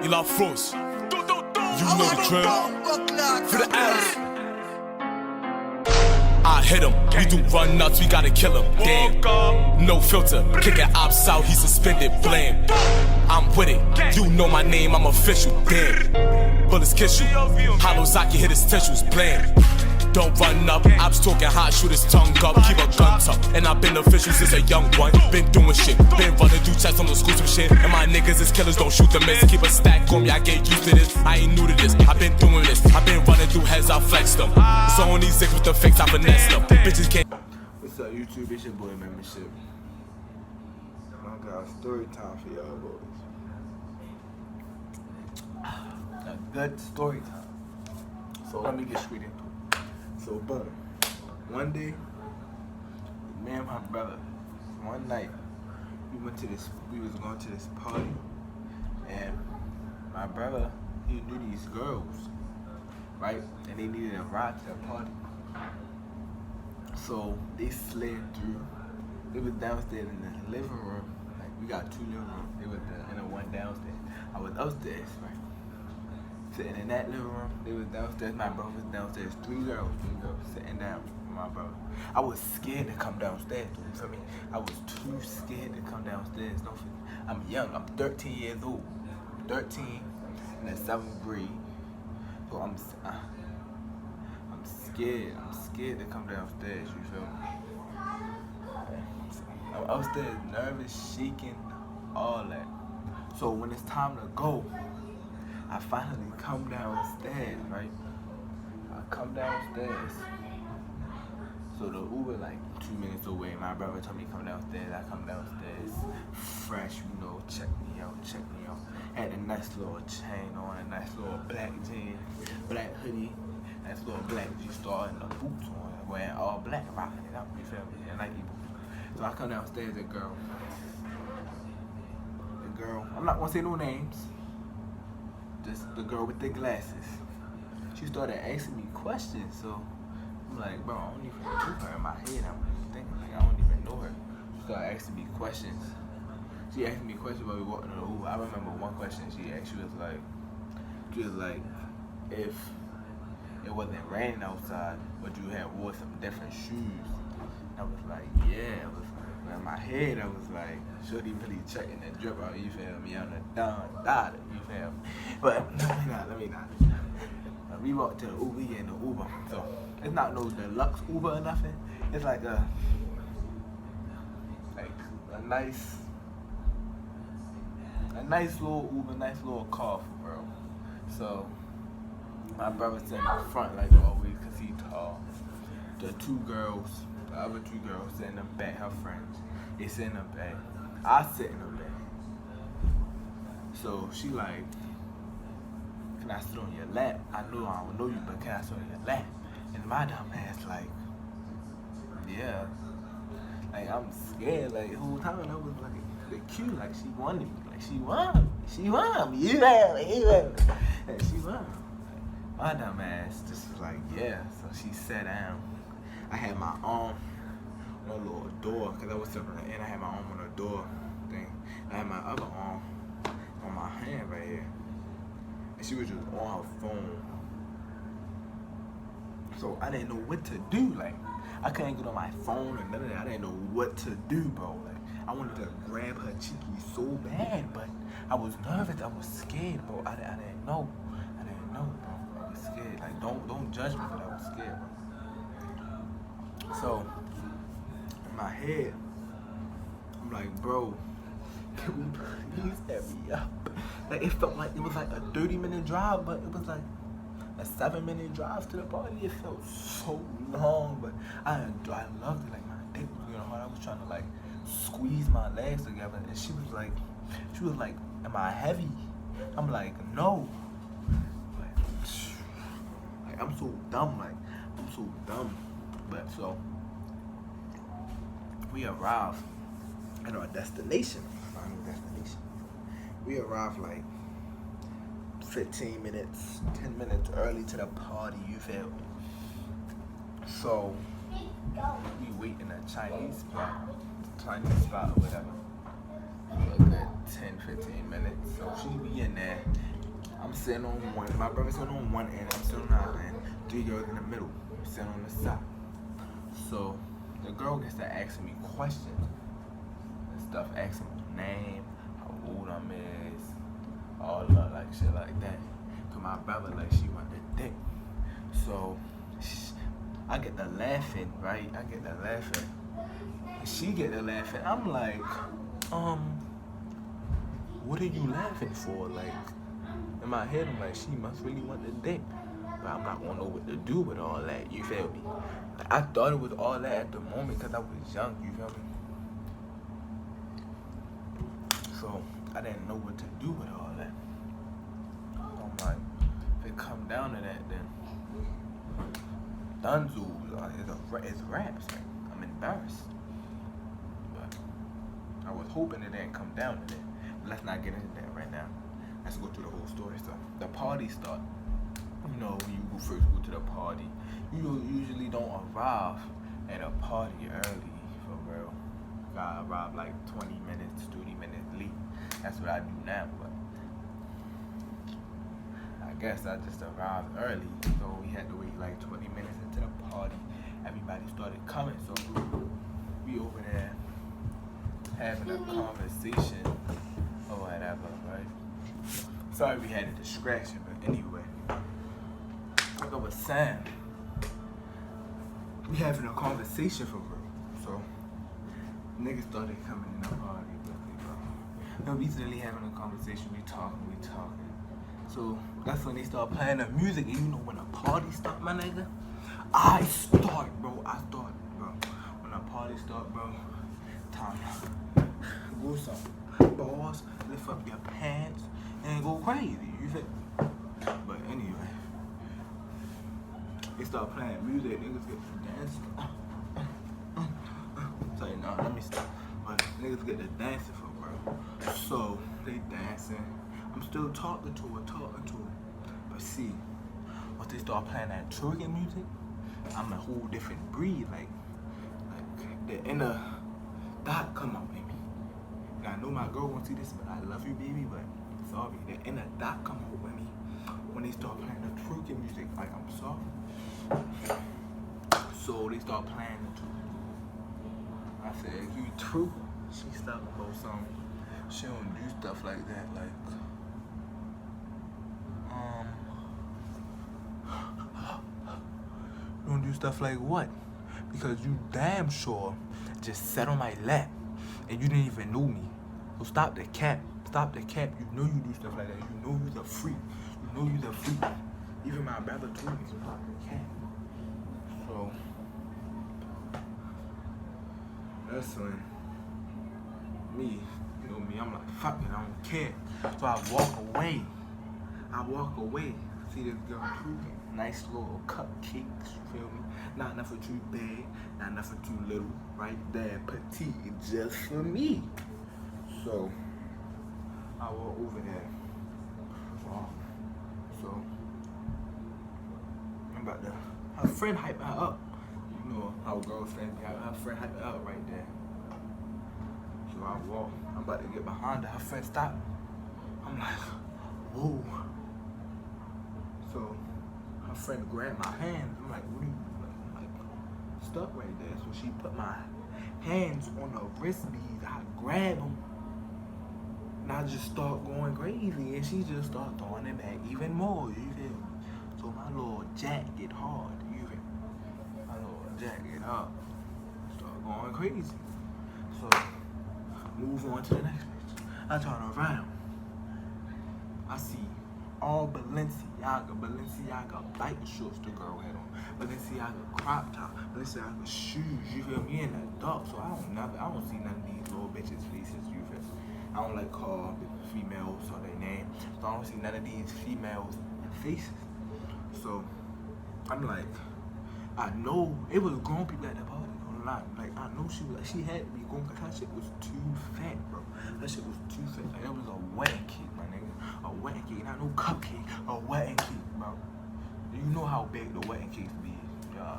Il en France. You know the drill. For the L's. I hit him, we do run nuts, we gotta kill him. Damn, no filter, kicking ops out, he suspended, blame. I'm with it, you know my name, I'm official. Damn, bullets kiss you, hollow Zaki hit his tissues, blame. Don't run up, ops talking hot, shoot his tongue up, keep a gun tucked. And I've been official since a young one, been doing shit, been running through checks on the schools and shit. And my niggas is killers, don't shoot the miss, keep a stack on me, I get used to this. I ain't new to this, I've been doing this, I've been running through heads, I flexed them. So on these zigs with the fakes, I finessed them. Bitches can't. What's up, YouTube? It's your boy Membership. I got a story time for y'all boys. A good story time. So let me get straight into it. So boom. One day, me and my brother, one night, we was going to this party, and my brother, he knew these girls, right? And they needed a ride to the party. So they slid through. They was downstairs in the living room. Like, we got two living rooms. They was in the one downstairs. I was upstairs, right? Sitting in that living room. They was downstairs. My brother was downstairs. Three girls sitting down with my brother. I was scared to come downstairs. You feel me? I was too scared to come downstairs. No, I'm young. I'm 13 years old. 13 in the 7th grade. So I'm scared to come downstairs, you feel me? I'm upstairs, nervous, shaking, all that. So when it's time to go, I finally come downstairs, right? I come downstairs. So the Uber like 2 minutes away. My brother told me to come downstairs. I come downstairs, fresh, you know, check me out. Had a nice little chain on, a nice little black jean, black hoodie. That's little black G-Star and the boots on, wearing all black, rocking it up, you feel me, and Nike boots. So I come downstairs, the girl, I'm not gonna say no names, just the girl with the glasses. She started asking me questions, so I'm like, bro, I don't even know her in my head. I'm thinking, like, I don't even know her. She started asking me questions. She asked me questions while we walking in the Uber. I remember one question she asked, she was like, if it wasn't raining outside, but you had wore some different shoes. I was like, yeah. I was like, in my head, I was like, shorty really checking the drip out, you feel me? On the down, you feel me? But let me not. We walked to the Uber, we in the Uber. So it's not no deluxe Uber or nothing. It's like a nice little Uber, nice little car for bro. So my brother's in the front like always because he tall. The other two girls sit in the back, her friends. They sit in the back. I sit in the back. So she like, can I sit on your lap? I know I don't know you, but can I sit on your lap? And my dumb ass like, yeah. Like I'm scared. Like the whole time I was like, the cute, like she wanted me. Like she wanted me. You know, and she wanted me. My dumb ass just was like, yeah. So she sat down. I had my arm on a little door, because I was sitting on the end. I had my arm on the door thing. I had my other arm on my hand right here. And she was just on her phone. So I didn't know what to do. Like, I couldn't get on my phone or none of that. I didn't know what to do, bro. Like, I wanted to grab her cheeky so bad, but I was nervous. I was scared, bro. I didn't know. Bro. I was scared. Like, don't judge me, but I was scared, bro. So, in my head, I'm like, bro, can we please hurry up? Like, it felt like it was like a 30-minute drive, but it was like a 7-minute drive to the party. It felt so long, but I loved it. Like, my dick was getting hard. I was trying to like squeeze my legs together, and she was like, am I heavy? I'm like, no. Like, I'm so dumb. But so we arrived at our destination. We arrived like 15 minutes, 10 minutes early to the party, you feel me? So we wait in a Chinese spot or whatever. For a good she be in there. I'm sitting on one. My brother's sitting on one end. I'm sitting on the other end. 3 girls in the middle, sitting on the side. So the girl gets to asking me questions and stuff, asking my name, how old I'm is, all that like shit like that. To my brother, like she want the dick. So I get to laughing, right? I get to laughing. She get to laughing. I'm like, what are you laughing for? Like, in my head, I'm like, she must really want the dick. But I'm not gonna know what to do with all that, you feel me? Like, I thought it was all that at the moment because I was young, you feel me? So, I didn't know what to do with all that. I'm like, if it come down to that, then Dunzo is raps. Like, I'm embarrassed. But I was hoping it didn't come down to that. But let's not get into that right now. Let's go through the whole story. So the party start. You know, when you first go to the party, you usually don't arrive at a party early, for real. I arrive like 20 minutes, 30 minutes late. That's what I do now, but I guess I just arrived early, so we had to wait like 20 minutes into the party. Everybody started coming, so we over there having a conversation or whatever, right? Sorry we had a distraction, but anyway. Like I was saying, we having a conversation for real. So niggas started coming in the party with me, bro. No, we really having a conversation, we talking. So that's when they start playing the music, and you know when a party start, my nigga, I start, bro. When a party start, bro, time go some balls, lift up your pants, and go crazy, you feel? But anyway, they start playing music, niggas get to dancing. Sorry, no, let me stop. But niggas get to dancing for bro. So they dancing. I'm still talking to her. But see, once they start playing that twerking music, I'm a whole different breed. Like the inner dot come out in me. And I know my girl won't see this, but I love you, baby. But sorry, the inner dot come out with me when they start playing the twerking music. Like, I'm sorry. So they start playing the twerking. I said, you twerk? She stopped about something. She don't do stuff like that. Like, don't do stuff like what? Because you damn sure just sat on my lap and you didn't even know me. So stop the cap. You know you do stuff like that. You know you's a freak. Even my brother told me to stop the cap. So that's when me, you know me, I'm like, fuck it, I don't care. So I walk away. See this girl tweaking. Nice little cupcakes, you feel me? Not nothing too big, not nothing too little. Right there, petite, just for me. So I walk over there. So I'm about to, her friend hype her up. You know how girlfriend, her friend hype her up right there. So I walk, I'm about to get behind her. Her friend stopped. I'm like, whoa. So her friend grabbed my hands. I'm like, what are you doing? I'm like, stuck right there. So she put my hands on the wrist beads. I grab them. And I just start going crazy. And she just start throwing it back even more. You feel me? So my little jack get hard. You feel me? My little jack get hard. Start going crazy. So move on to the next page. I turn around. I see all Balenciaga bike shorts the girl had on. Balenciaga crop top. Balenciaga shoes. You feel me? In the dark. So I don't see none of these little bitches' faces. You feel me? I don't like call females or their name. So I don't see none of these females' faces. So I'm like, I know it was grown people at the party. Like, I know she had to be going because her shit was too fat, bro. Her shit was too fat. Like, that was a wedding cake, my nigga. A wedding cake, not no cupcake. A wedding cake, bro. You know how big the wedding cakes be. Yeah.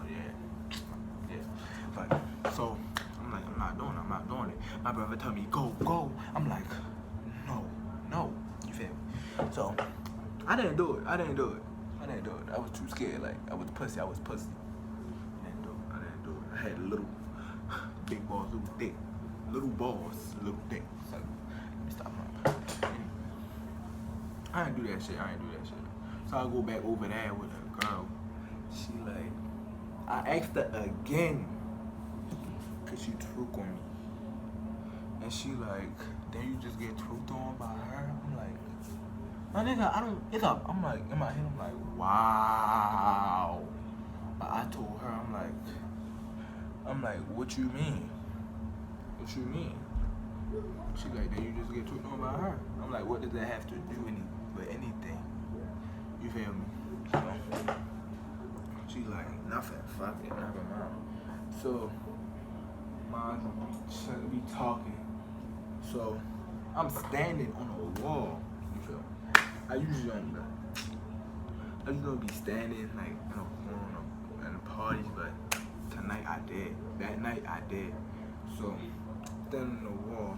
But, so, I'm like, I'm not doing it. My brother told me, go. I'm like, no. You feel me? So I didn't do it. I didn't do it. I was too scared. Like I was pussy. I didn't do it. I had little big balls, little dick. Little balls, little dick. So let me stop lying. I didn't do that shit. So I go back over there with a girl. She like, I asked her again, cause she twerk on me. And she like, then you just get twerked on by her? I'm like, my nigga, I don't, it's up. I'm like, in my head, I'm like, wow. But I told her, I'm like, what you mean? What you mean? She like, then you just get twerked on by her? I'm like, what does that have to do with anything? You feel me? So, she like, nothing, fuck it, never mind. So, we talking. So, I'm standing on a wall, you feel me? I usually don't be standing like in a parties, but tonight I did. That night I did. So, standing on the wall.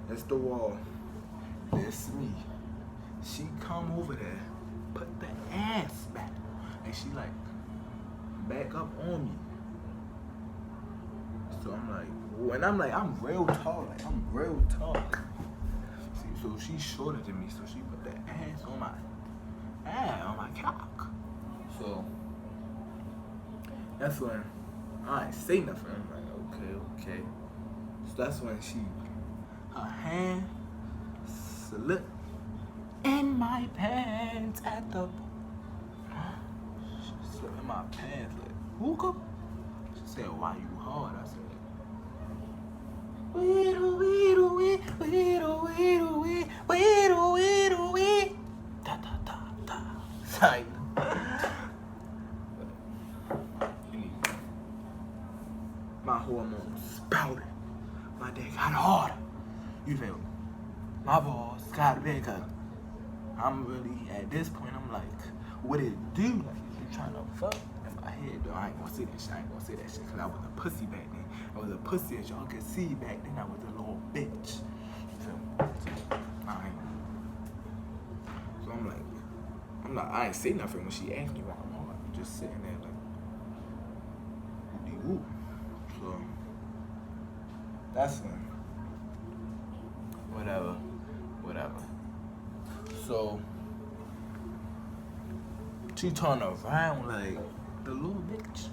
That's the wall. That's me. She come over there, put the ass back, and she like back up on me. So I'm like, when I'm real tall, See, so she's shorter than me, so she put the ass on my cock. So that's when I ain't say nothing. I'm like, okay. So that's when her hand slipped in my pants at the. She slipped in my pants like, hookah? She said, why you hard? I said, Like, my hormones sprouted. My dick got harder. You feel me? My balls got bigger. I'm really, at this point, I'm like, what it do? Like, you trying to fuck? In my head, though, I ain't gonna say that shit. Cause I was a pussy back then. I was a pussy, as y'all can see back then. I was a little bitch. You feel me? So I ain't say nothing when she asked me why I'm hard. I'm just sitting there like, whoop. So that's when, whatever. So she turned around like the little bitch,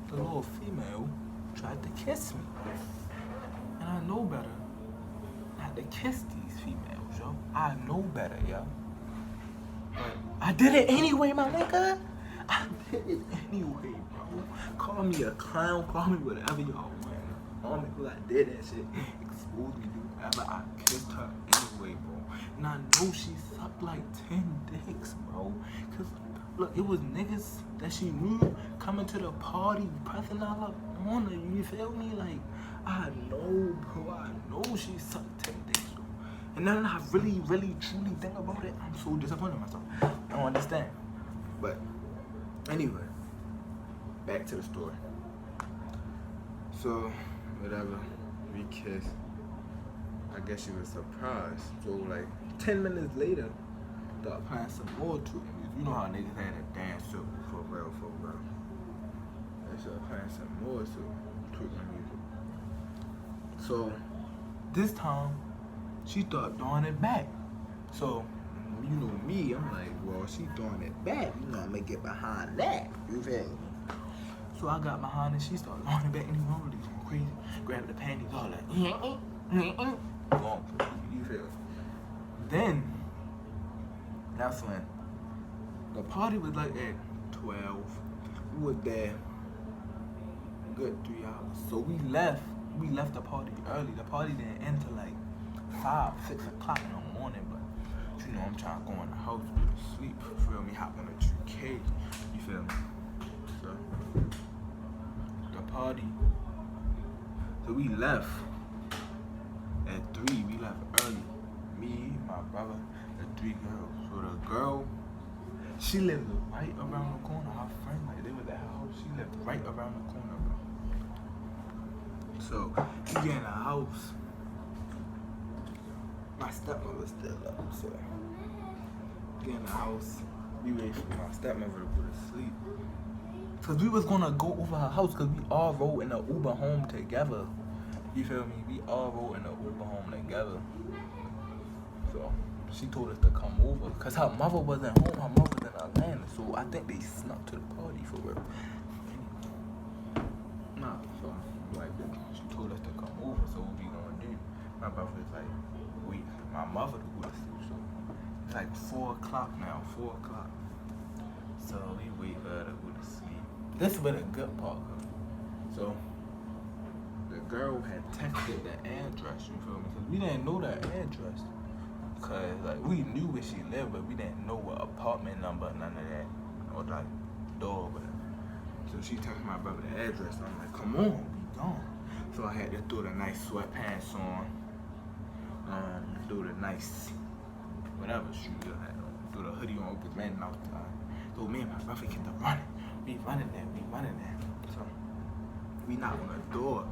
the little female tried to kiss me, and I know better not to kiss these females, yo. I know better, yo. But I did it anyway, my nigga. I did it anyway, bro. Call me a clown, call me whatever y'all want. Call me because I did that shit. Expose me, do whatever. I kissed her anyway, bro. And I know she sucked like 10 dicks, bro. Cause look, it was niggas that she knew coming to the party, pressing all up on her. You feel me? Like, I know, bro. I know she sucked 10 dicks, bro. And then I really, truly think about it. I'm so disappointed in myself. I don't understand. But anyway, back to the story. So, whatever, we kissed. I guess she was surprised. So like 10 minutes later, they're applying some more to me. You know how niggas had a dance circle for real. They started applying some more to my music. So this time, she started throwing it back. So, you know me, I'm like, well, she throwing it back. You know, I'm gonna get behind that. You feel me? So I got behind and she started throwing it back and he really going crazy. Grabbed the panties, all like, you feel me? Then, that's when the party was like at 12. We were there good 3 hours. So we left the party early. The party didn't end till like 5, 6 o'clock in the morning, but you know I'm trying to go in the house, go to sleep, feel me, hop on a 2K, you feel me? So, the party, so we left at 3, we left early. Me, my brother, the 3 girls. So the girl, she lived right around the corner. Her friend, like they was at her house, she lived right around the corner, bro. So, we get in the house. my stepmother's still up, so get in the house. We wait for my stepmother to go to sleep. Cause we was gonna go over her house, cause we all rode in the Uber home together. You feel me? We all rode in the Uber home together. So she told us to come over, cause her mother wasn't home. Her mother was in Atlanta, so I think they snuck to the party for real. Nah, so like she told us to come over, so what we gonna do? My brother was like, wait, my mother to go to sleep. So it's like 4 o'clock now, 4 o'clock. So we wait for her to go to sleep. This is where the good part comes. So the girl had texted the address, you feel me? Cause we didn't know the address. Cause like we knew where she lived, but we didn't know what apartment number, none of that, or like door, or whatever. So she texted my brother the address. And I'm like, come on, we gone. So I had to throw the nice sweatpants on, throw the nice whatever shoes I had on, throw the hoodie on, cause man outside. So me and my brother get to running. We running there. So we knock on the door.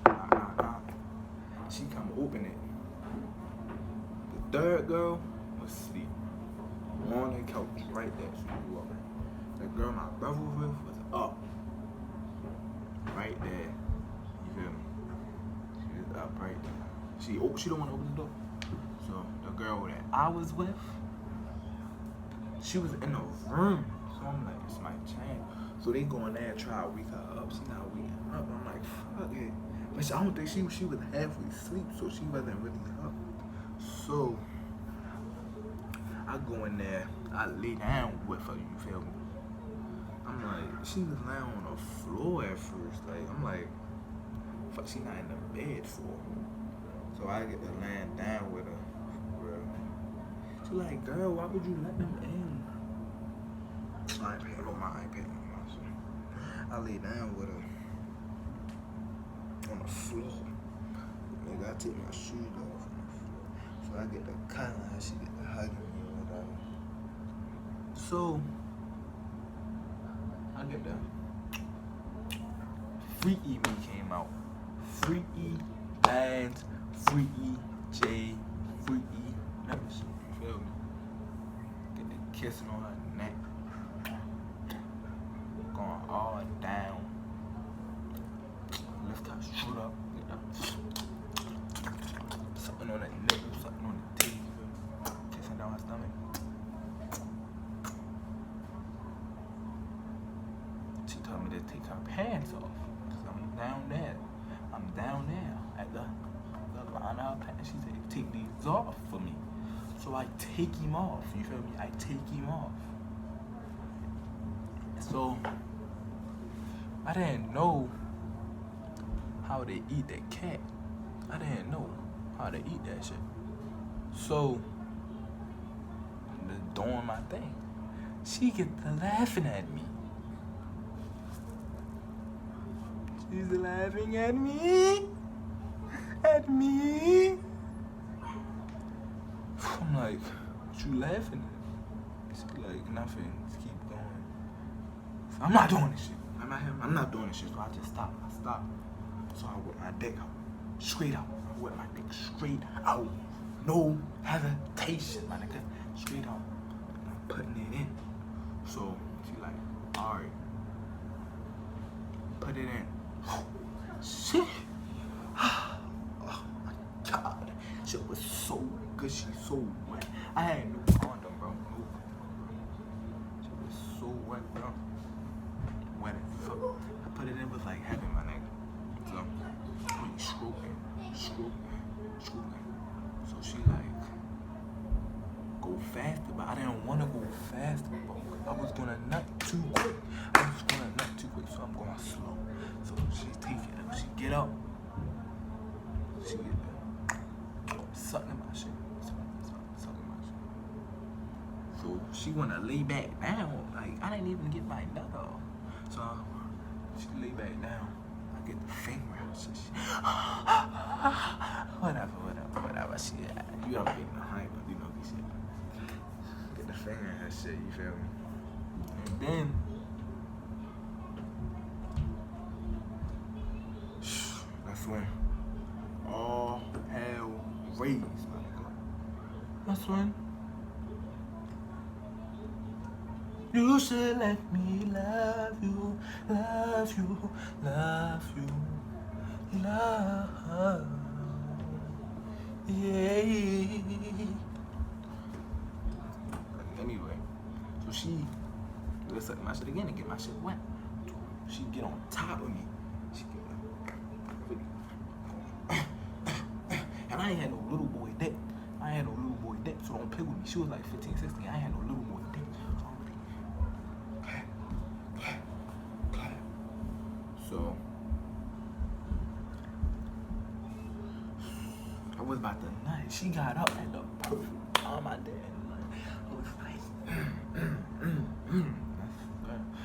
Knock. She come open it. The third girl was asleep on the couch right there. She was walking. The girl my brother was with was up. Right there. You feel me? She was up right there. She don't want to open the door. So the girl that I was with, she was in the room. So I'm like, it's my chance. So they go in there and try to wake her up. She not waking up. I'm like, fuck it. But I don't think she was halfway asleep, so she wasn't really up. So I go in there, I lay down with her, you feel me? I'm like, she was laying on the floor at first. Like, I'm like, fuck, she not in the bed for. So I get to laying down with her. She like, girl, why would you let them in? iPad on my iPad. I lay down with her on the floor. Nigga, I take my shoes off on the floor. So I get the cuddling her, she get the hugging me or whatever. So I get the Freaky Me came out. Freaky Bands, Freaky J, Freaky membership. You feel me? Get the kissing on her neck. Going all down. Lift her shoot up. Something on the nipple, something on the teeth. Kissing down her stomach. She told me to take her pants off. Cause I'm down there at the line of her pants. She said, take these off for me. So I take him off. You feel me? I take him off. So I didn't know how to eat that cat. I didn't know how to eat that shit. So I'm just doing my thing. She gets to laughing at me. She's laughing at me. At me. I'm like, what you laughing at? She's like, nothing. Just keep going. So I'm not doing this shit. I'm not doing this shit. So I just stop. I stop. So I whip my dick out. Straight out. I whip my dick straight out. No hesitation, my nigga. Straight out. And I'm putting it in. So she like, alright. Put it in. Shit. Oh my god. Shit was so good. She's so wet. I had no condom, bro. No condom. She was so wet, bro. Wet as fuck. I put it in with like heaven, my nigga. So we stroking. So she like go faster, but I didn't want to go faster, bro. I was gonna nut too quick. So I'm going slow. So she take it. She get up. She get sucking my shit. Sucking my shit. So she wanna lay back down. Like I didn't even get my nut off. So she lay back down. I get the finger out. Whatever. She, you don't get the hype, but you know this shit. Get the finger in her shit, you feel me? And then that's when all hell raised, my nigga. That's when you should let me love you, love you, love you, love. Yeah. Anyway, so she let's suck my shit again and get my shit wet. She get on top of me. She get and I ain't had no little boy dick. So don't pick with me. She was like 15, 16. I ain't had no little boy dick. So I'm like, clap, clap, clap. So I was about to nut. She got up at the perfect time I did. I was like,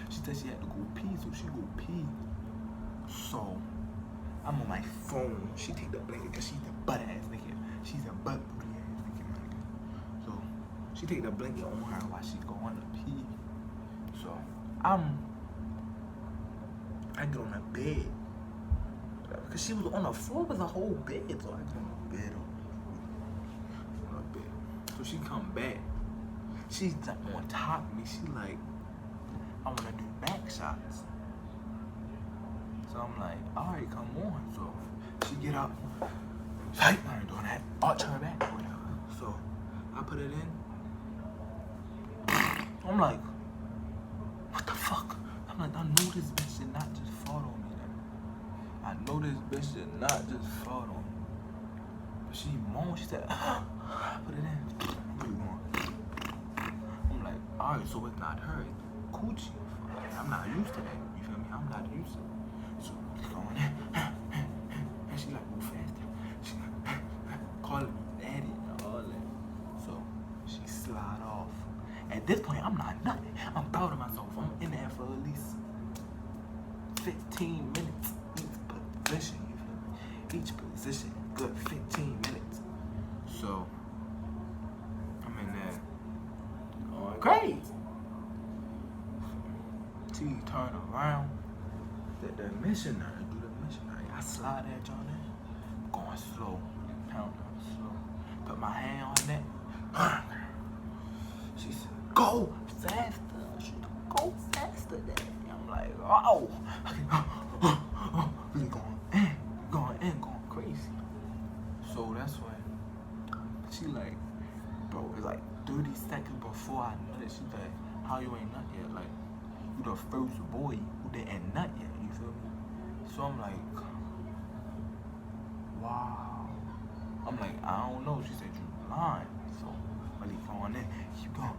She said she had to go pee, so she go pee. So I'm on my phone. She take the blanket because she's a butt ass nigga. She's a butt booty ass nigga, my nigga. So she take the blanket on her while she going to pee. So I get on the bed. Because she was on the floor with a whole bed. So I get on the bed. So she come back. She's on top of me. She like, I want to do back shots. So I'm like, all right, come on. So she get up. I ain't doing that. Arch her back or whatever. So I put it in. I'm like, what the fuck? I'm like, I know this bitch did not just fall on me. I know this bitch did not just fall on me. But she moaned. She said, put it in. I'm like, all right, so it's not her. It's coochie. I'm not used to that. You feel me? I'm not used to it. So it's going in. And she like, move faster. She like, calling me daddy and all that. So she slide off. At this point, I'm not nothing. I'm proud of myself. I'm in there for at least 15 minutes. Each position, you feel me? Each position, good 15 minutes. So I'm in there going crazy. She turn around. The missionary, do the missionary. I slide that joint in. Going slow. Pound down slow. Put my hand on that. She said, go faster. She said, go faster, Daddy. I'm like, oh. Really going crazy. So that's when she like, bro, it's like 30 seconds before I nut it. She's like, how you ain't nut yet? Like, you the first boy who didn't nut yet, you feel me? So I'm like, wow. I'm like, I don't know. She said, you lying. So really going in, keep going.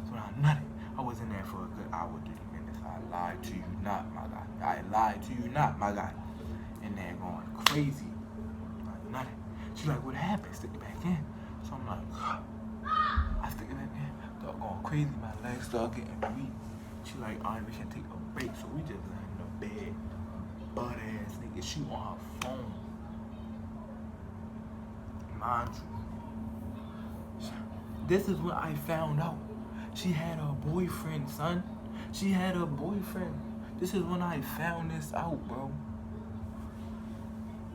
So when I nutted, I was in there for a good hour, 30 minutes. I lied to you not, my guy. I lied to you not, my guy. In there going crazy. I nutted. She's like, what happened? Stick it back in. So I'm like, I stick it back in. Start going crazy. My legs start getting weak. She like, all right, we can't take a break. So we just lay in the bed. Butt ass nigga. She on her phone. Mind you, this is what I found out. She had a boyfriend, son. She had a boyfriend. This is when I found this out, bro.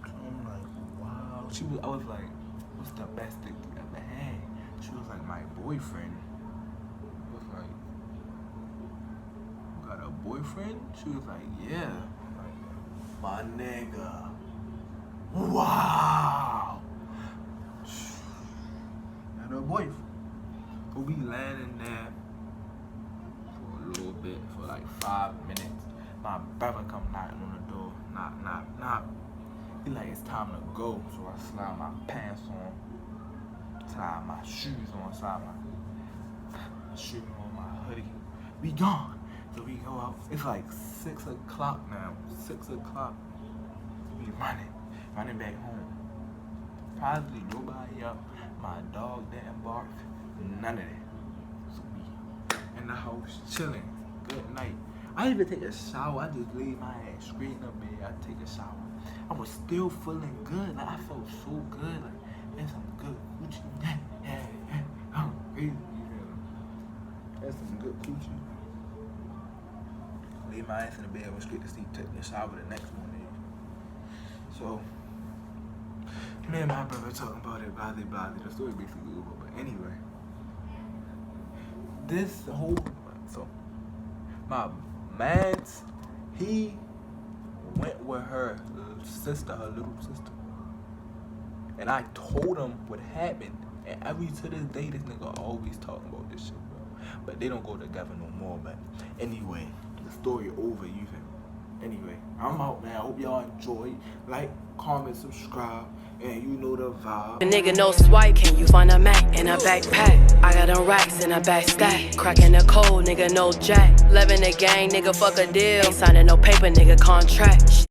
So I'm like, wow. I was like, what's the best dick you ever had? She was like, my boyfriend. I was like, you got a boyfriend? She was like, yeah. I'm like, my nigga. Wow. Had a boyfriend. But we landing there for a little bit, for like 5 minutes. My brother come knocking on the door. Knock. He like, it's time to go. So I slide my pants on, tie my shoes on, slide my shoes on, my hoodie. We gone. So we go out. It's like 6 o'clock now. 6 o'clock. We running back home. Probably nobody up. My dog didn't bark. None of that. So we in the house chilling. Good night. I didn't even take a shower. I just laid my ass straight in the bed. I take a shower. I was still feeling good. Like I felt so good. Like there's some good coochie. I'm crazy. That's some good coochie. Laid my ass in the bed. Went straight to sleep. Took a shower the next morning. So me and my brother talking about it, blah, blah, blah. The story basically over. But anyway, this whole, so my man's, he went with her sister, her little sister. And I told him what happened. And to this day, this nigga always talking about this shit, bro. But they don't go together no more, but anyway, the story over, you feel me? Anyway, I'm out, man. I hope y'all enjoy. Like, comment, subscribe, and you know the vibe. A nigga no swipe, can you find a Mac in a backpack? I got them racks in a back stack. Cracking the code, nigga no jack. Living the gang, nigga fuck a deal. Ain't signing no paper, nigga contract.